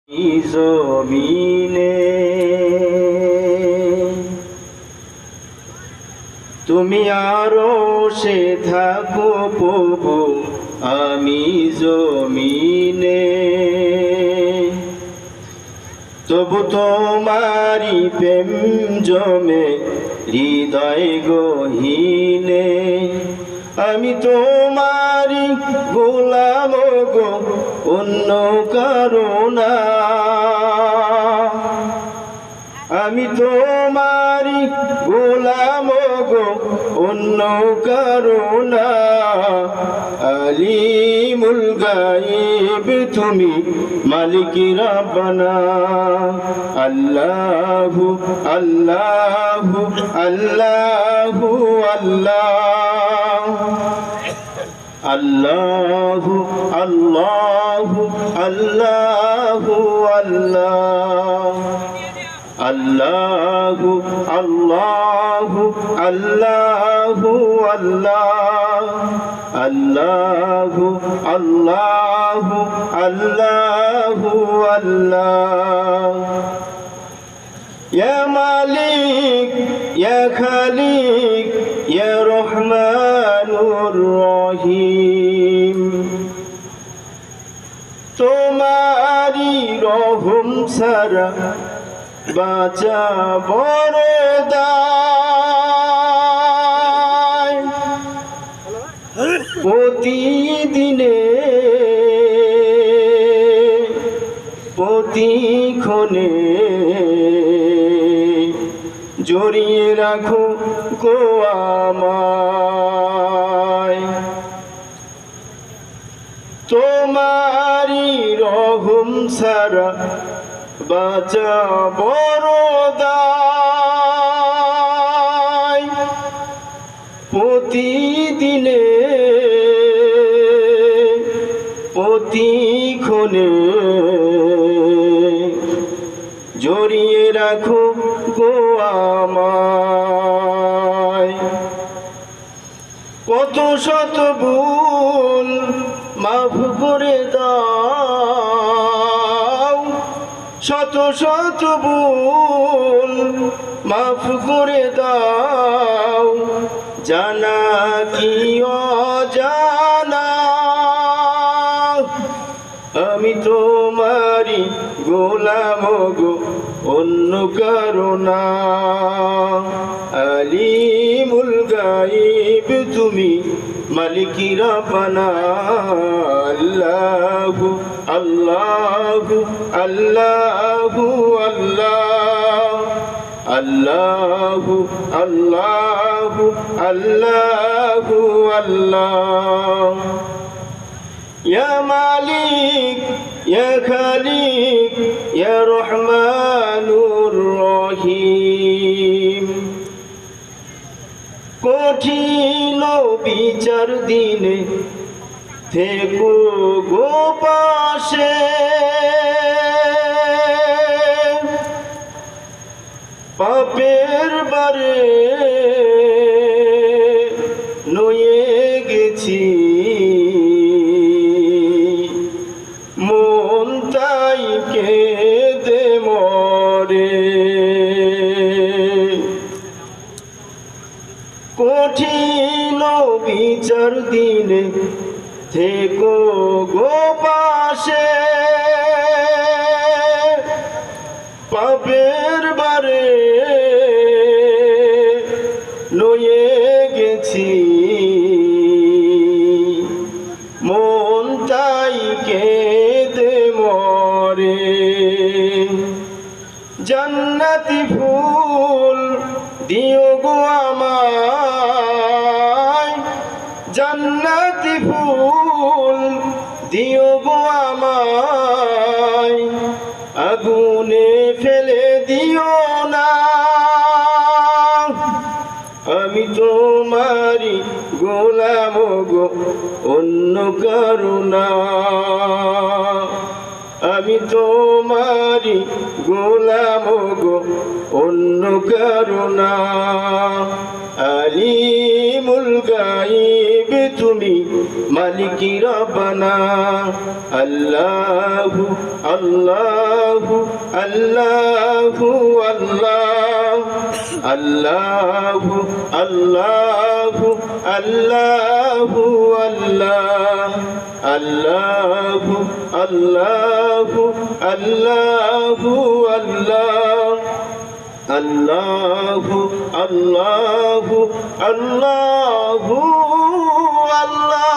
জমিনে তুমি আরো সে থাকো প্রভু, আমি জমিনে তবু তোমারি প্রেম জমে হৃদয় গহীনে। আমি তোমারি গোলাম গো, অন্য কারো না। আমি তোমারি গোলাম গো, অন্য কারো না। আলিমুল গায়ব তুমি, মালিক রাব্বানা। আল্লাহু আল্লাহু আল্লাহু আল্লাহ, আল্লাহু আল্লাহু আল্লাহু আল্লাহ, আল্লাহু আল্লাহু আল্লাহু আল্লাহ, আল্লাহু আল্লাহু আল্লাহু আল্লাহ। ইয়া মালিক ইয়া খালিক ইয়া রহমানুর রহিম, তোমারি রহম ছাড়া বাঁচা বড় দায়। প্রতিদিনে প্রতিক্ষণে জড়িয়ে রাখো গো আমায়। তোমারি রহম ছাড়া বাঁচা বড় দায়। প্রতিদিনে প্রতিক্ষণে জড়িয়ে রাখো গো আমায়। কত শত ভুল মাফ করে দাও, শত শত ভুল মাফ করে দাও। জানা কি অজানা, আমি তোমারি গোলাম গো, অন্য কারো না। আলিমুল গায়ব তুমি, মালিক রাব্বানা। আল্লাহু আল্লাহু আল্লাহু আল্লাহ, আল্লাহু আল্লাহু আল্লাহু আল্লাহ। ইয়া মালিক ইয়া খালিক ইয়া রহমানুর রহিম, কঠিন বিচার দিনে থেকো গো পাশে। পাপের বারে নয়ে গেছি, মন তাই কেঁদে মরে। কঠিন বিচার দিনে থেকো গো পাশে। পাপের বারে নয়ে গেছি, মন তাই কেঁদে মরে। জান্নাতি ফুল দিও গো আমায়, জান্নাতি ফুল দিও গো আমায়। আগুনে ফেলে দিও না, আমি তোমারি গোলাম গো, অন্য কারো না। আমি তোমারি গোলাম গো, অন্য কারো না। আলিমুল গায়ব তুমি, মালিকি রব্বানা আল্লাহু আল্লাহু আল্লাহু আল্লাহ আল্লাহু আল্লাহু আল্লাহু আল্লাহ আল্লাহু আল্লাহু আল্লাহু আল্লাহ আল্লাহু আল্লাহু আল্লাহু আল্লাহ